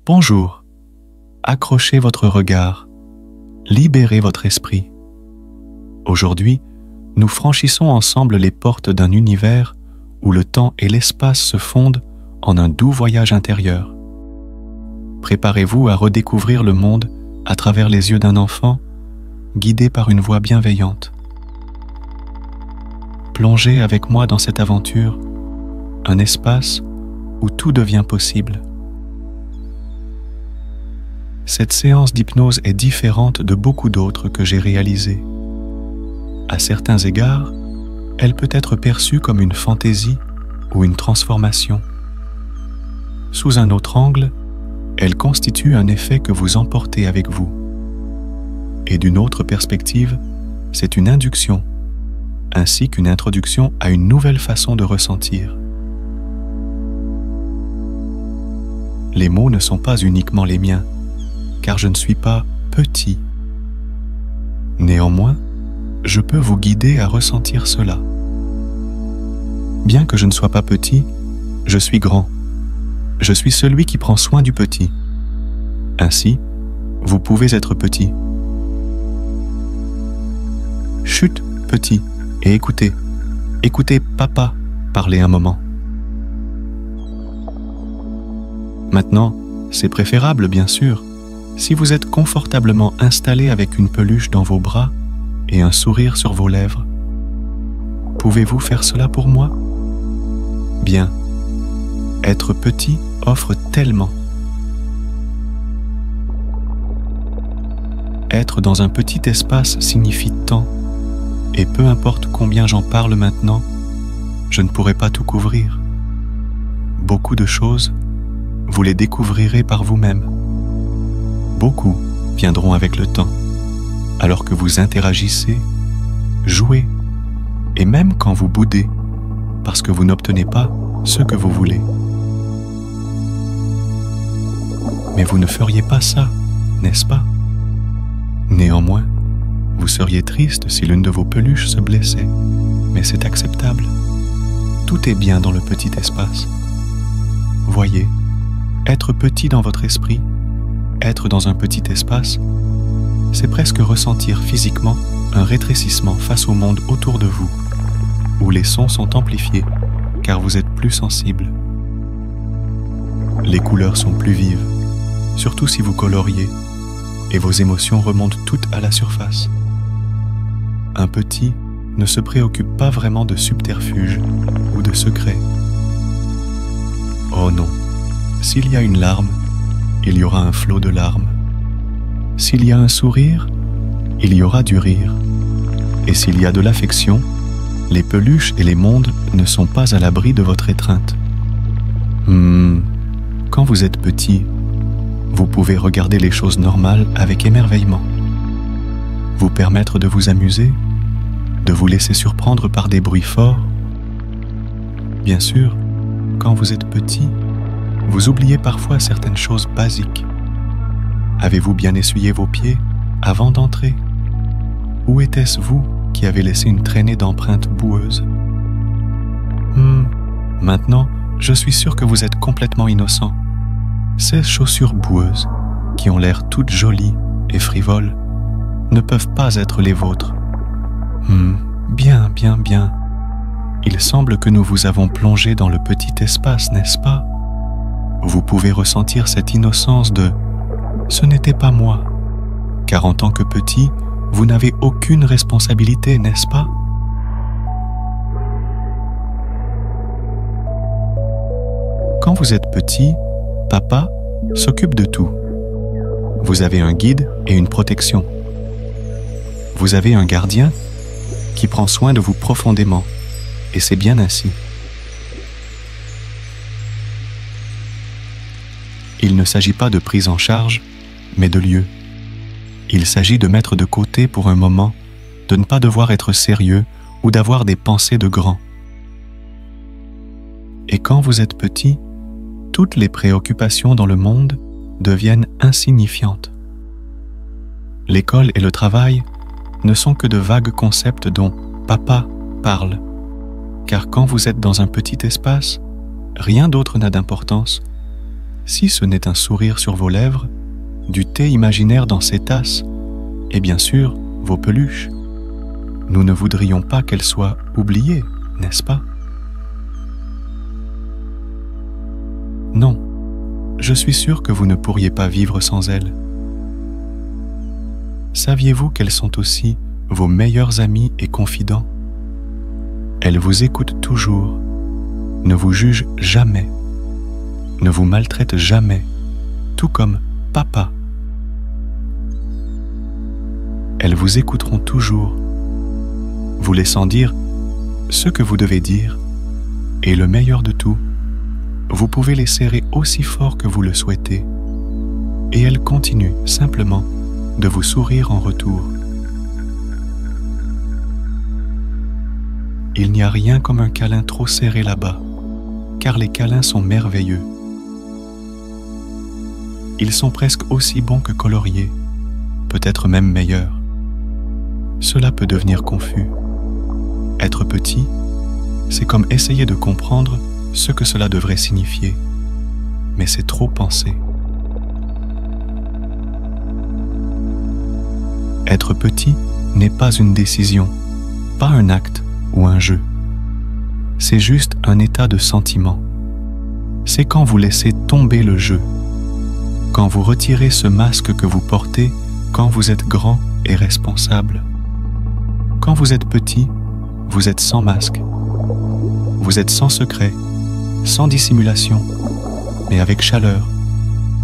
Bonjour, accrochez votre regard, libérez votre esprit. Aujourd'hui, nous franchissons ensemble les portes d'un univers où le temps et l'espace se fondent en un doux voyage intérieur. Préparez-vous à redécouvrir le monde à travers les yeux d'un enfant, guidé par une voix bienveillante. Plongez avec moi dans cette aventure, un espace où tout devient possible. Cette séance d'hypnose est différente de beaucoup d'autres que j'ai réalisées. À certains égards, elle peut être perçue comme une fantaisie ou une transformation. Sous un autre angle, elle constitue un effet que vous emportez avec vous. Et d'une autre perspective, c'est une induction, ainsi qu'une introduction à une nouvelle façon de ressentir. Les mots ne sont pas uniquement les miens, car je ne suis pas petit. Néanmoins, je peux vous guider à ressentir cela. Bien que je ne sois pas petit, je suis grand. Je suis celui qui prend soin du petit. Ainsi, vous pouvez être petit. Chut, petit, et écoutez. Écoutez papa parler un moment. Maintenant, c'est préférable, bien sûr, si vous êtes confortablement installé avec une peluche dans vos bras et un sourire sur vos lèvres. Pouvez-vous faire cela pour moi? Bien. Être petit offre tellement. Être dans un petit espace signifie tant, et peu importe combien j'en parle maintenant, je ne pourrai pas tout couvrir. Beaucoup de choses, vous les découvrirez par vous-même. Beaucoup viendront avec le temps, alors que vous interagissez, jouez, et même quand vous boudez, parce que vous n'obtenez pas ce que vous voulez. Mais vous ne feriez pas ça, n'est-ce pas? Néanmoins, vous seriez triste si l'une de vos peluches se blessait, mais c'est acceptable. Tout est bien dans le petit espace. Voyez, être petit dans votre esprit, être dans un petit espace, c'est presque ressentir physiquement un rétrécissement face au monde autour de vous, où les sons sont amplifiés, car vous êtes plus sensible. Les couleurs sont plus vives, surtout si vous coloriez, et vos émotions remontent toutes à la surface. Un petit ne se préoccupe pas vraiment de subterfuges ou de secrets. Oh non, s'il y a une larme, il y aura un flot de larmes. S'il y a un sourire, il y aura du rire. Et s'il y a de l'affection, les peluches et les mondes ne sont pas à l'abri de votre étreinte. Quand vous êtes petit, vous pouvez regarder les choses normales avec émerveillement. Vous permettre de vous amuser, de vous laisser surprendre par des bruits forts. Bien sûr, quand vous êtes petit, vous oubliez parfois certaines choses basiques. Avez-vous bien essuyé vos pieds avant d'entrer? Ou était-ce vous qui avez laissé une traînée d'empreintes boueuses? Maintenant, je suis sûr que vous êtes complètement innocent. Ces chaussures boueuses, qui ont l'air toutes jolies et frivoles, ne peuvent pas être les vôtres. Bien. Il semble que nous vous avons plongé dans le petit espace, n'est-ce pas? Vous pouvez ressentir cette innocence de « ce n'était pas moi », car en tant que petit, vous n'avez aucune responsabilité, n'est-ce pas? Quand vous êtes petit, papa s'occupe de tout. Vous avez un guide et une protection. Vous avez un gardien qui prend soin de vous profondément, et c'est bien ainsi. Il ne s'agit pas de prise en charge, mais de lieu. Il s'agit de mettre de côté pour un moment, de ne pas devoir être sérieux ou d'avoir des pensées de grand. Et quand vous êtes petit, toutes les préoccupations dans le monde deviennent insignifiantes. L'école et le travail ne sont que de vagues concepts dont papa parle, car quand vous êtes dans un petit espace, rien d'autre n'a d'importance Si ce n'est un sourire sur vos lèvres, du thé imaginaire dans ces tasses, et bien sûr, vos peluches, nous ne voudrions pas qu'elles soient oubliées, n'est-ce pas? Non, je suis sûr que vous ne pourriez pas vivre sans elles. Saviez-vous qu'elles sont aussi vos meilleurs amis et confidents? Elles vous écoutent toujours, ne vous jugent jamais, ne vous maltraitent jamais, tout comme papa. Elles vous écouteront toujours, vous laissant dire ce que vous devez dire, et le meilleur de tout, vous pouvez les serrer aussi fort que vous le souhaitez, et elles continuent simplement de vous sourire en retour. Il n'y a rien comme un câlin trop serré là-bas, car les câlins sont merveilleux. Ils sont presque aussi bons que coloriés, peut-être même meilleurs. Cela peut devenir confus. Être petit, c'est comme essayer de comprendre ce que cela devrait signifier, mais c'est trop penser. Être petit n'est pas une décision, pas un acte ou un jeu. C'est juste un état de sentiment. C'est quand vous laissez tomber le jeu, quand vous retirez ce masque que vous portez quand vous êtes grand et responsable. Quand vous êtes petit, vous êtes sans masque. Vous êtes sans secret, sans dissimulation, mais avec chaleur,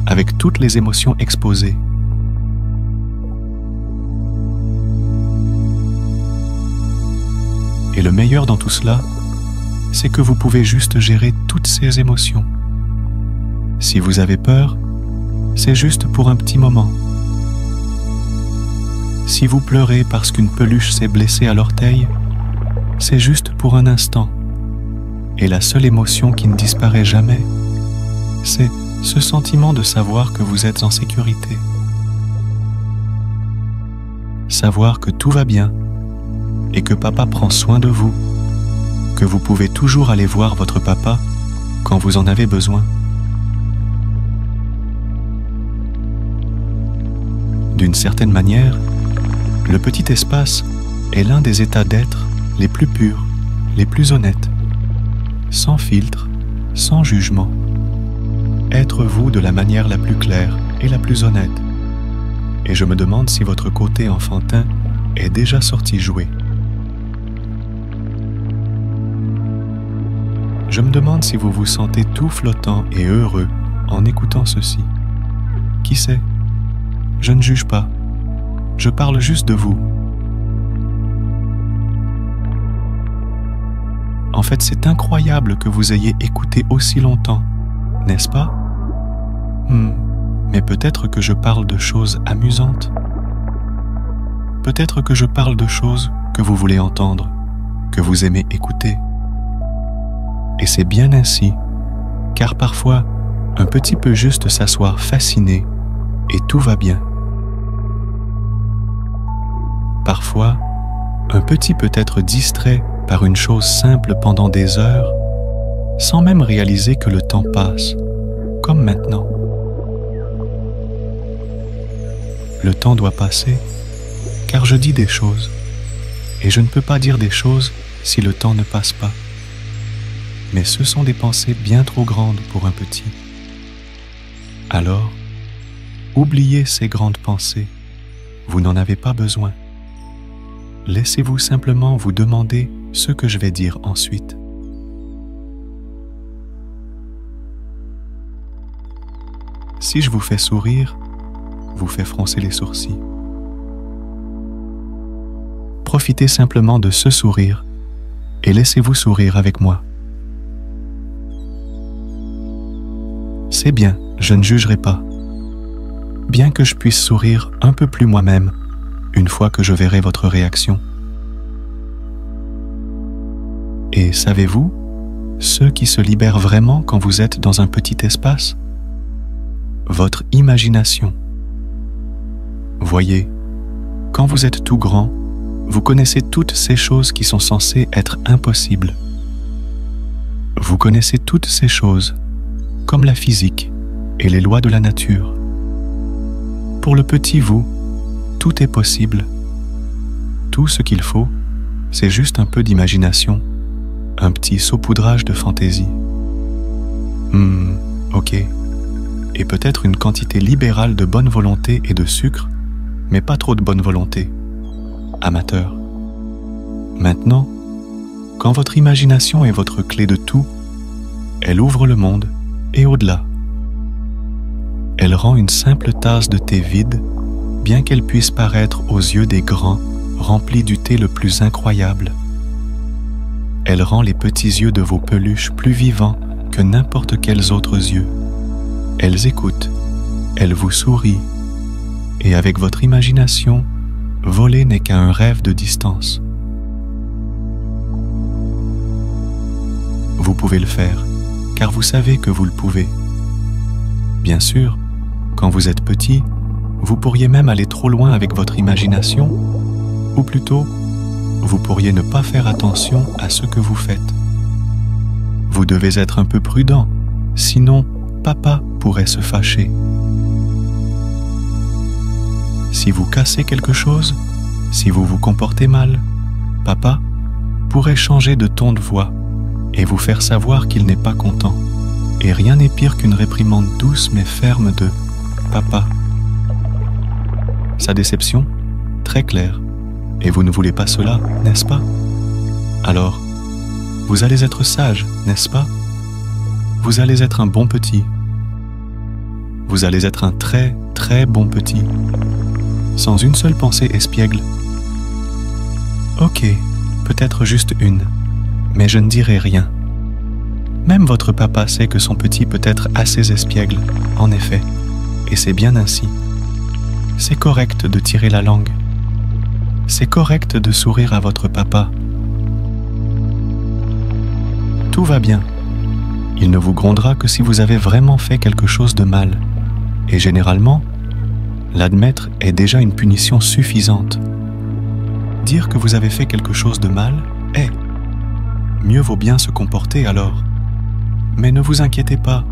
avec toutes les émotions exposées. Et le meilleur dans tout cela, c'est que vous pouvez juste gérer toutes ces émotions. Si vous avez peur, c'est juste pour un petit moment. Si vous pleurez parce qu'une peluche s'est blessée à l'orteil, c'est juste pour un instant. Et la seule émotion qui ne disparaît jamais, c'est ce sentiment de savoir que vous êtes en sécurité. Savoir que tout va bien et que papa prend soin de vous, que vous pouvez toujours aller voir votre papa quand vous en avez besoin. D'une certaine manière, le petit espace est l'un des états d'être les plus purs, les plus honnêtes, sans filtre, sans jugement. Être vous de la manière la plus claire et la plus honnête. Et je me demande si votre côté enfantin est déjà sorti jouer. Je me demande si vous vous sentez tout flottant et heureux en écoutant ceci. Qui sait? Je ne juge pas. Je parle juste de vous. En fait, c'est incroyable que vous ayez écouté aussi longtemps, n'est-ce pas? Mais peut-être que je parle de choses amusantes. Peut-être que je parle de choses que vous voulez entendre, que vous aimez écouter. Et c'est bien ainsi, car parfois, un petit peut juste s'asseoir fasciné et tout va bien. Parfois, un petit peut être distrait par une chose simple pendant des heures, sans même réaliser que le temps passe, comme maintenant. Le temps doit passer, car je dis des choses, et je ne peux pas dire des choses si le temps ne passe pas. Mais ce sont des pensées bien trop grandes pour un petit. Alors, oubliez ces grandes pensées, vous n'en avez pas besoin. Laissez-vous simplement vous demander ce que je vais dire ensuite. Si je vous fais sourire, vous fais froncer les sourcils. Profitez simplement de ce sourire et laissez-vous sourire avec moi. C'est bien, je ne jugerai pas. Bien que je puisse sourire un peu plus moi-même une fois que je verrai votre réaction. Et savez-vous, ceux qui se libèrent vraiment quand vous êtes dans un petit espace? Votre imagination. Voyez, quand vous êtes tout grand, vous connaissez toutes ces choses qui sont censées être impossibles. Vous connaissez toutes ces choses, comme la physique et les lois de la nature. Pour le petit vous, tout est possible. Tout ce qu'il faut, c'est juste un peu d'imagination, un petit saupoudrage de fantaisie. Ok. Et peut-être une quantité libérale de bonne volonté et de sucre, mais pas trop de bonne volonté. Amateur. Maintenant, quand votre imagination est votre clé de tout, elle ouvre le monde et au-delà. Elle rend une simple tasse de thé vide, bien qu'elle puisse paraître aux yeux des grands, remplie du thé le plus incroyable. Elle rend les petits yeux de vos peluches plus vivants que n'importe quels autres yeux. Elles écoutent, elles vous sourient, et avec votre imagination, voler n'est qu'un rêve de distance. Vous pouvez le faire, car vous savez que vous le pouvez. Bien sûr, quand vous êtes petit, vous pourriez même aller trop loin avec votre imagination, ou plutôt, vous pourriez ne pas faire attention à ce que vous faites. Vous devez être un peu prudent, sinon papa pourrait se fâcher. Si vous cassez quelque chose, si vous vous comportez mal, papa pourrait changer de ton de voix et vous faire savoir qu'il n'est pas content. Et rien n'est pire qu'une réprimande douce mais ferme de « papa ». Sa déception, très claire. Et vous ne voulez pas cela, n'est-ce pas? Alors, vous allez être sage, n'est-ce pas? Vous allez être un bon petit. Vous allez être un très, très bon petit. Sans une seule pensée espiègle. Ok, peut-être juste une, mais je ne dirai rien. Même votre papa sait que son petit peut être assez espiègle, en effet, et c'est bien ainsi. C'est correct de tirer la langue. C'est correct de sourire à votre papa. Tout va bien. Il ne vous grondera que si vous avez vraiment fait quelque chose de mal. Et généralement, l'admettre est déjà une punition suffisante. Dire que vous avez fait quelque chose de mal est. Mieux vaut bien se comporter alors. Mais ne vous inquiétez pas,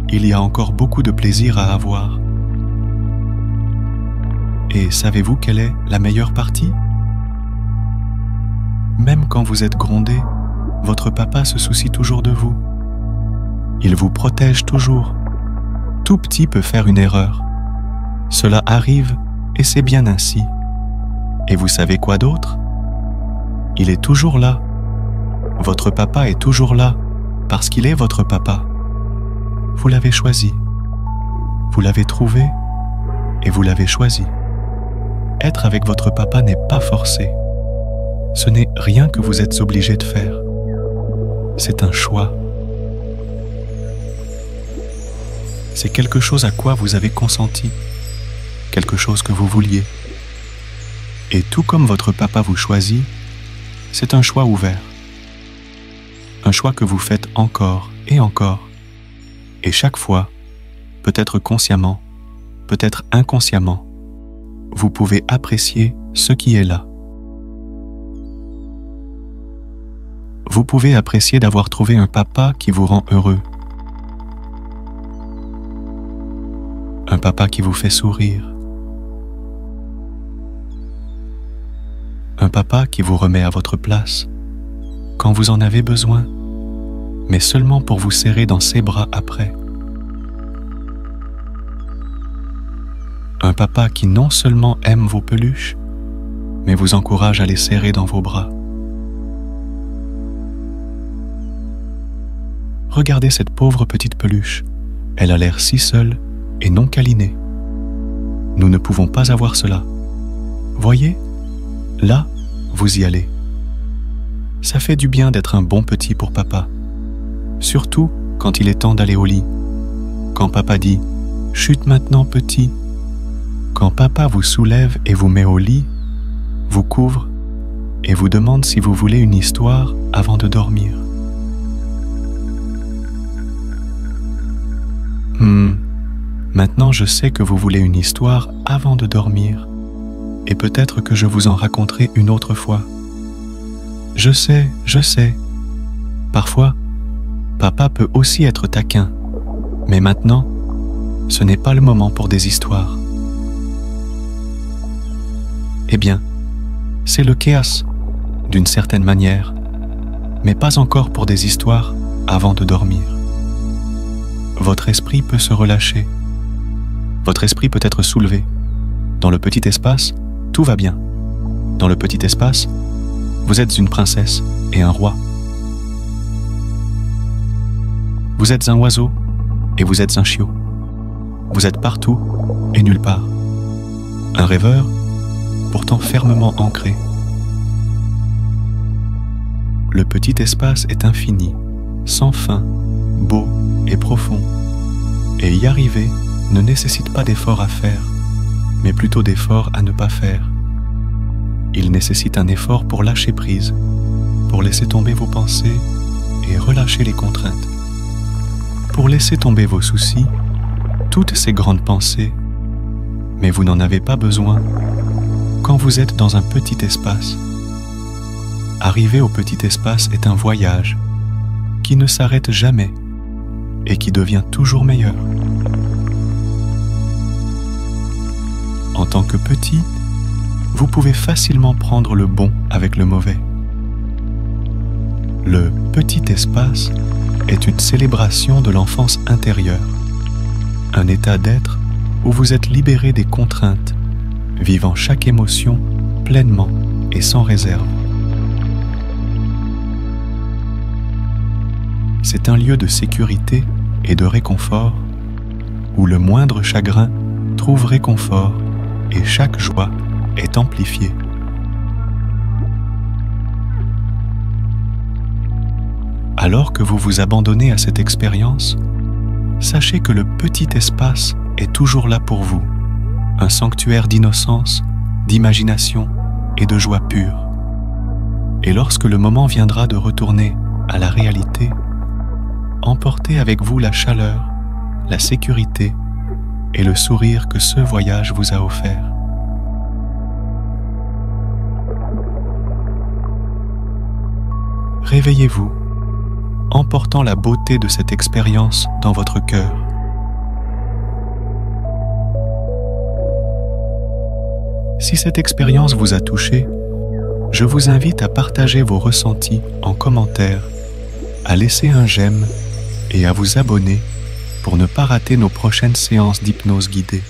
il y a encore beaucoup de plaisir à avoir. Et savez-vous quelle est la meilleure partie? Même quand vous êtes grondé, votre papa se soucie toujours de vous. Il vous protège toujours. Tout petit peut faire une erreur. Cela arrive et c'est bien ainsi. Et vous savez quoi d'autre? Il est toujours là. Votre papa est toujours là parce qu'il est votre papa. Vous l'avez choisi. Vous l'avez trouvé et vous l'avez choisi. Être avec votre papa n'est pas forcé. Ce n'est rien que vous êtes obligé de faire. C'est un choix. C'est quelque chose à quoi vous avez consenti, quelque chose que vous vouliez. Et tout comme votre papa vous choisit, c'est un choix ouvert. Un choix que vous faites encore et encore. Et chaque fois, peut-être consciemment, peut-être inconsciemment, vous pouvez apprécier ce qui est là. Vous pouvez apprécier d'avoir trouvé un papa qui vous rend heureux. Un papa qui vous fait sourire. Un papa qui vous remet à votre place quand vous en avez besoin, mais seulement pour vous serrer dans ses bras après. Un papa qui non seulement aime vos peluches, mais vous encourage à les serrer dans vos bras. Regardez cette pauvre petite peluche, elle a l'air si seule et non câlinée. Nous ne pouvons pas avoir cela. Voyez, là, vous y allez. Ça fait du bien d'être un bon petit pour papa. Surtout quand il est temps d'aller au lit. Quand papa dit « Chute maintenant petit ». Quand papa vous soulève et vous met au lit, vous couvre et vous demande si vous voulez une histoire avant de dormir. Maintenant je sais que vous voulez une histoire avant de dormir, et peut-être que je vous en raconterai une autre fois. Je sais. Parfois, papa peut aussi être taquin, mais maintenant, ce n'est pas le moment pour des histoires. Eh bien, c'est le chaos, d'une certaine manière, mais pas encore pour des histoires avant de dormir. Votre esprit peut se relâcher. Votre esprit peut être soulevé. Dans le petit espace, tout va bien. Dans le petit espace, vous êtes une princesse et un roi. Vous êtes un oiseau et vous êtes un chiot. Vous êtes partout et nulle part. Un rêveur, pourtant fermement ancré. Le petit espace est infini, sans fin, beau et profond. Et y arriver ne nécessite pas d'effort à faire, mais plutôt d'effort à ne pas faire. Il nécessite un effort pour lâcher prise, pour laisser tomber vos pensées et relâcher les contraintes. Pour laisser tomber vos soucis, toutes ces grandes pensées, mais vous n'en avez pas besoin quand vous êtes dans un petit espace. Arriver au petit espace est un voyage qui ne s'arrête jamais et qui devient toujours meilleur. En tant que petit, vous pouvez facilement prendre le bon avec le mauvais. Le petit espace est une célébration de l'enfance intérieure, un état d'être où vous êtes libéré des contraintes, vivant chaque émotion pleinement et sans réserve. C'est un lieu de sécurité et de réconfort où le moindre chagrin trouve réconfort et chaque joie est amplifiée. Alors que vous vous abandonnez à cette expérience, sachez que le petit espace est toujours là pour vous, un sanctuaire d'innocence, d'imagination et de joie pure. Et lorsque le moment viendra de retourner à la réalité, emportez avec vous la chaleur, la sécurité et le sourire que ce voyage vous a offert. Réveillez-vous, emportant la beauté de cette expérience dans votre cœur. Si cette expérience vous a touché, je vous invite à partager vos ressentis en commentaire, à laisser un j'aime et à vous abonner pour ne pas rater nos prochaines séances d'hypnose guidée.